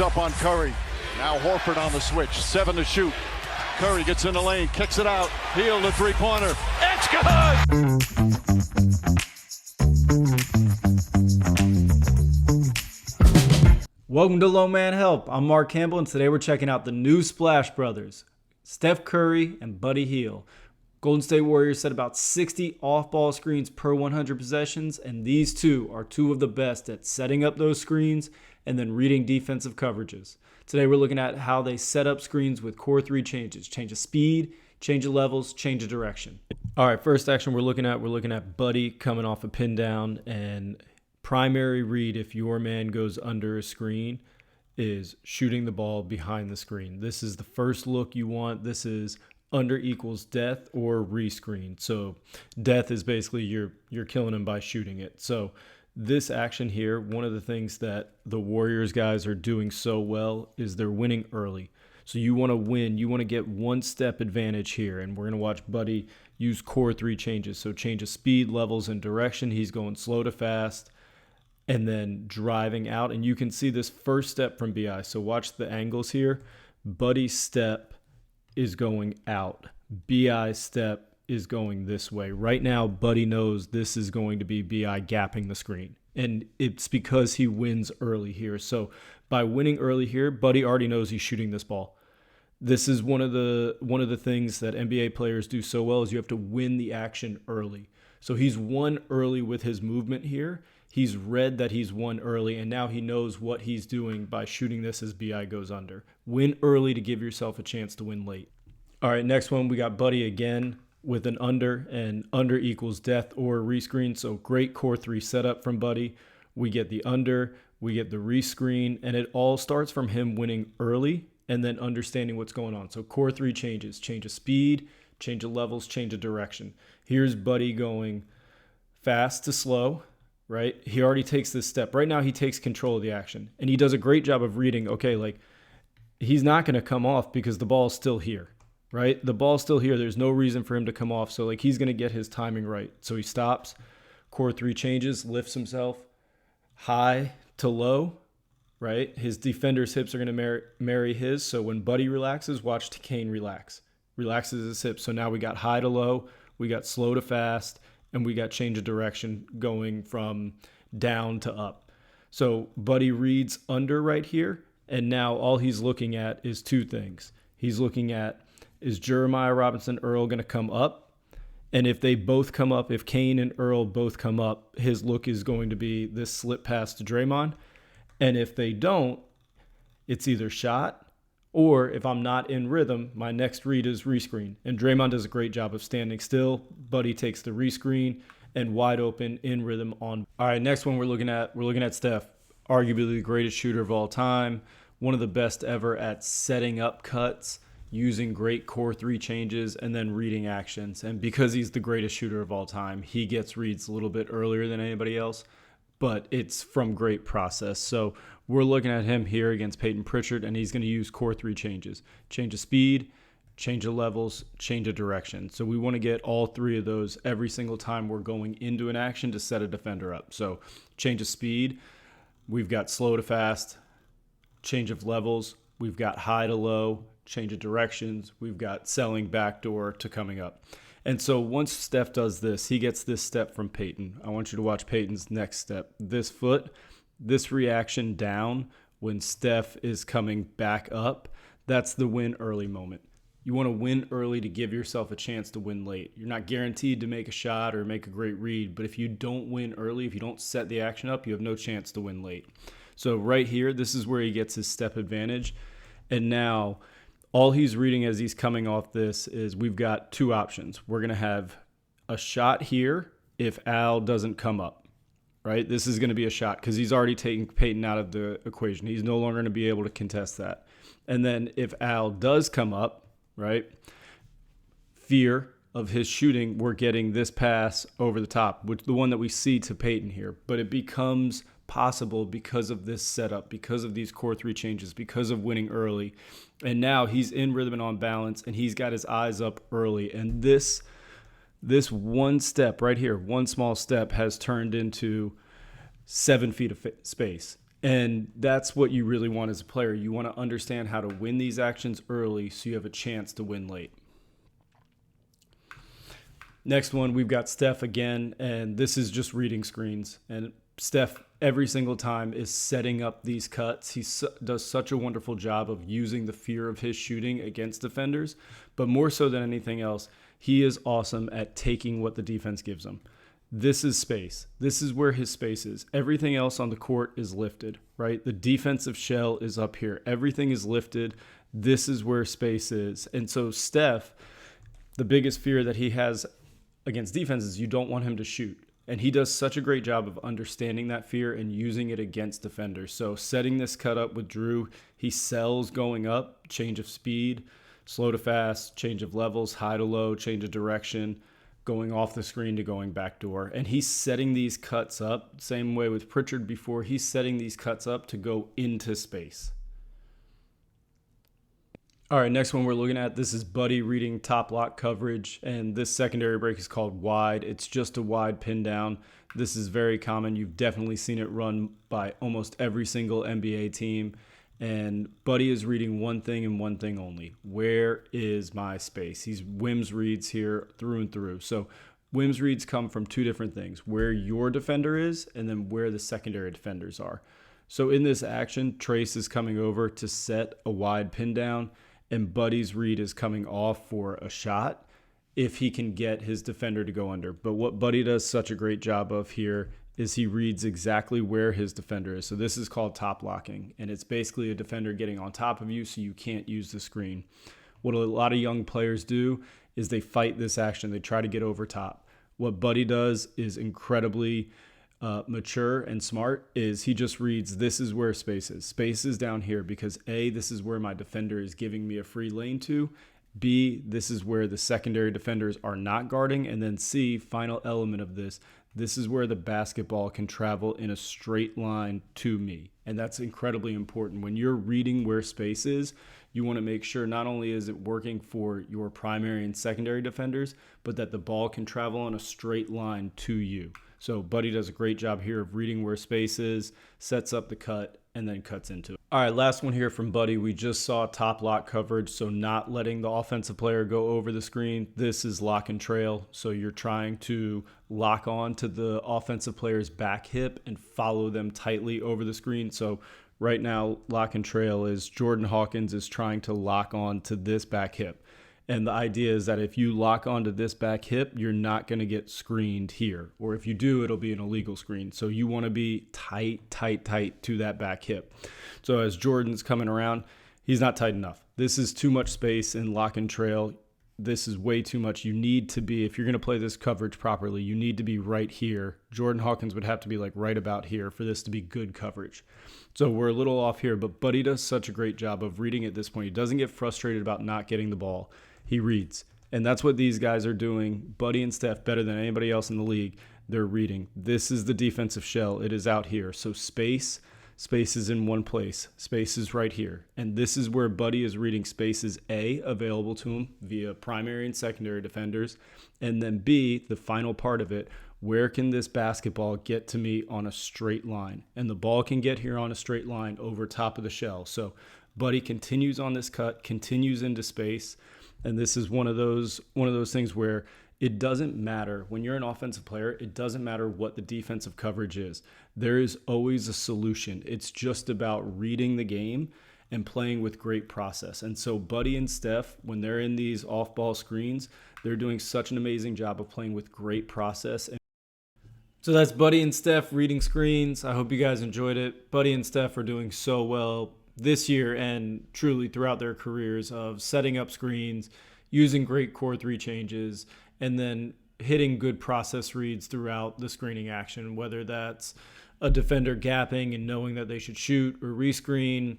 Up on Curry. Now Horford on the switch. 7 to shoot. Curry gets in the lane, kicks it out. Hield the three-pointer. It's good! Welcome to Low Man Help. I'm Mark Campbell, and today we're checking out the new Splash Brothers, Steph Curry and Buddy Hield. Golden State Warriors set about 60 off-ball screens per 100 possessions, and these two are two of the best at setting up those screens and then reading defensive coverages. Today we're looking at how they set up screens with core 3 changes: change of speed, change of levels, change of direction. All right, first action we're looking at Buddy coming off a pin down, and primary read if your man goes under a screen is shooting the ball behind the screen. This is the first look you want. This is under equals death or rescreen. So death is basically you're killing him by shooting it. So this action here, one of the things that the Warriors guys are doing so well is they're winning early. So you want to win. You want to get one step advantage here. And we're going to watch Buddy use core 3 changes. So change of speed, levels, and direction. He's going slow to fast and then driving out. And you can see this first step from BI. So watch the angles here. Buddy's step is going out. BI's step is going this way. Right now, Buddy knows this is going to be BI gapping the screen. And it's because he wins early here. So by winning early here, Buddy already knows he's shooting this ball. This is one of the things that NBA players do so well is you have to win the action early. So he's won early with his movement here. He's read that he's won early, and now he knows what he's doing by shooting this as BI goes under. Win early to give yourself a chance to win late. All right, next one, we got Buddy again with an under, and under equals death or rescreen. So great core 3 setup from Buddy. We get the under, we get the rescreen, and it all starts from him winning early and then understanding what's going on. So core 3 changes: change of speed, change of levels, change of direction. Here's Buddy going fast to slow, right? He already takes this step. Right now he takes control of the action, and he does a great job of reading, okay, like he's not going to come off because the ball's still here. Right? The ball's still here. There's no reason for him to come off. So like he's going to get his timing right. So he stops, core 3 changes, lifts himself high to low, right? His defender's hips are going to marry his. So when Buddy relaxes, watch Kane relaxes his hips. So now we got high to low, we got slow to fast, and we got change of direction going from down to up. So Buddy reads under right here. And now all he's looking at is 2 things. He's looking at, is Jeremiah Robinson Earl going to come up? And if they both come up, if Kane and Earl both come up, his look is going to be this slip pass to Draymond. And if they don't, it's either shot, or if I'm not in rhythm, my next read is rescreen. And Draymond does a great job of standing still. Buddy takes the rescreen and wide open in rhythm on. All right, next one we're looking at Steph, arguably the greatest shooter of all time, one of the best ever at setting up cuts, using great core 3 changes, and then reading actions. And because he's the greatest shooter of all time, he gets reads a little bit earlier than anybody else, but it's from great process. So we're looking at him here against Peyton Pritchard, and he's going to use core 3 changes: change of speed, change of levels, change of direction. So we want to get all 3 of those every single time we're going into an action to set a defender up. So change of speed, we've got slow to fast. Change of levels, we've got high to low. Change of directions, we've got selling backdoor to coming up. And so once Steph does this, he gets this step from Peyton. I want you to watch Peyton's next step. This foot, this reaction down when Steph is coming back up, that's the win early moment. You want to win early to give yourself a chance to win late. You're not guaranteed to make a shot or make a great read, but if you don't win early, if you don't set the action up, you have no chance to win late. So right here, this is where he gets his step advantage. And now all he's reading as he's coming off this is we've got 2 options. We're going to have a shot here if Al doesn't come up, right? This is going to be a shot because he's already taken Peyton out of the equation. He's no longer going to be able to contest that. And then if Al does come up, right, fear of his shooting, we're getting this pass over the top, which the one that we see to Peyton here. But it becomes possible because of this setup, because of these core 3 changes, because of winning early. And now he's in rhythm and on balance, and he's got his eyes up early. And this one step right here, one small step, has turned into 7 feet of space. And that's what you really want as a player. You want to understand how to win these actions early so you have a chance to win late. Next one, we've got Steph again, and this is just reading screens. And Steph, every single time, is setting up these cuts. He does such a wonderful job of using the fear of his shooting against defenders. But more so than anything else, he is awesome at taking what the defense gives him. This is space. This is where his space is. Everything else on the court is lifted, right? The defensive shell is up here. Everything is lifted. This is where space is. And so Steph, the biggest fear that he has against defense is you don't want him to shoot. And he does such a great job of understanding that fear and using it against defenders. So setting this cut up with Drew, he sells going up, change of speed, slow to fast, change of levels, high to low, change of direction, going off the screen to going backdoor. And he's setting these cuts up, same way with Pritchard before, he's setting these cuts up to go into space. All right, next one we're looking at, this is Buddy reading top lock coverage, and this secondary break is called wide. It's just a wide pin down. This is very common. You've definitely seen it run by almost every single NBA team. And Buddy is reading one thing and one thing only. Where is my space? He's whims reads here through and through. So whims reads come from two different things, where your defender is and then where the secondary defenders are. So in this action, Trace is coming over to set a wide pin down, and Buddy's read is coming off for a shot if he can get his defender to go under. But what Buddy does such a great job of here is he reads exactly where his defender is. So this is called top locking, and it's basically a defender getting on top of you so you can't use the screen. What a lot of young players do is they fight this action. They try to get over top. What Buddy does is incredibly mature and smart, is he just reads, this is where space is. Space is down here because A, this is where my defender is giving me a free lane to. B, this is where the secondary defenders are not guarding. And then C, final element of this, this is where the basketball can travel in a straight line to me. And that's incredibly important. When you're reading where space is, you want to make sure not only is it working for your primary and secondary defenders, but that the ball can travel on a straight line to you. So Buddy does a great job here of reading where space is, sets up the cut, and then cuts into it. All right, last one here from Buddy. We just saw top lock coverage, so not letting the offensive player go over the screen. This is lock and trail, so you're trying to lock on to the offensive player's back hip and follow them tightly over the screen. So right now, lock and trail is Jordan Hawkins is trying to lock on to this back hip. And the idea is that if you lock onto this back hip, you're not going to get screened here. Or if you do, it'll be an illegal screen. So you want to be tight to that back hip. So as Jordan's coming around, he's not tight enough. This is too much space in lock and trail. This is way too much. You need to be, if you're going to play this coverage properly, you need to be right here. Jordan Hawkins would have to be like right about here for this to be good coverage. So we're a little off here, but Buddy does such a great job of reading at this point. He doesn't get frustrated about not getting the ball. He reads. And that's what these guys are doing. Buddy and Steph, better than anybody else in the league, they're reading. This is the defensive shell. It is out here. So space is in one place. Space is right here. And this is where Buddy is reading spaces A, available to him via primary and secondary defenders. And then B, the final part of it, where can this basketball get to me on a straight line? And the ball can get here on a straight line over top of the shell. So Buddy continues on this cut, continues into space. And this is one of those things where it doesn't matter when you're an offensive player, it doesn't matter what the defensive coverage is. There is always a solution. It's just about reading the game and playing with great process. And so Buddy and Steph, when they're in these off-ball screens, they're doing such an amazing job of playing with great process. So that's Buddy and Steph reading screens. I hope you guys enjoyed it. Buddy and Steph are doing so well this year and truly throughout their careers of setting up screens, using great core three changes, and then hitting good process reads throughout the screening action, whether that's a defender gapping and knowing that they should shoot or rescreen,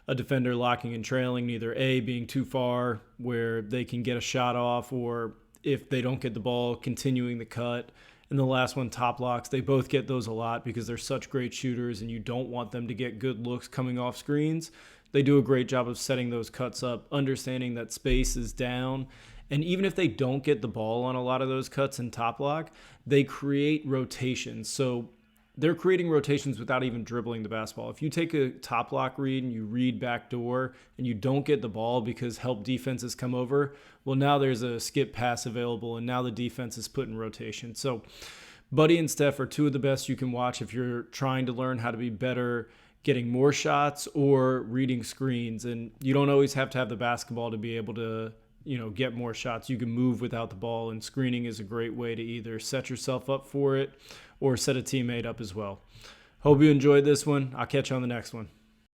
a defender locking and trailing, neither A, being too far where they can get a shot off, or if they don't get the ball, continuing the cut. And the last one, top locks, they both get those a lot because they're such great shooters and you don't want them to get good looks coming off screens. They do a great job of setting those cuts up, understanding that space is down. And even if they don't get the ball on a lot of those cuts in top lock, they create rotations. So they're creating rotations without even dribbling the basketball. If you take a top lock read and you read backdoor and you don't get the ball because help defenses come over, well, now there's a skip pass available, and now the defense is put in rotation. So Buddy and Steph are two of the best you can watch if you're trying to learn how to be better getting more shots or reading screens. And you don't always have to have the basketball to be able to, get more shots. You can move without the ball, and screening is a great way to either set yourself up for it or set a teammate up as well. Hope you enjoyed this one. I'll catch you on the next one.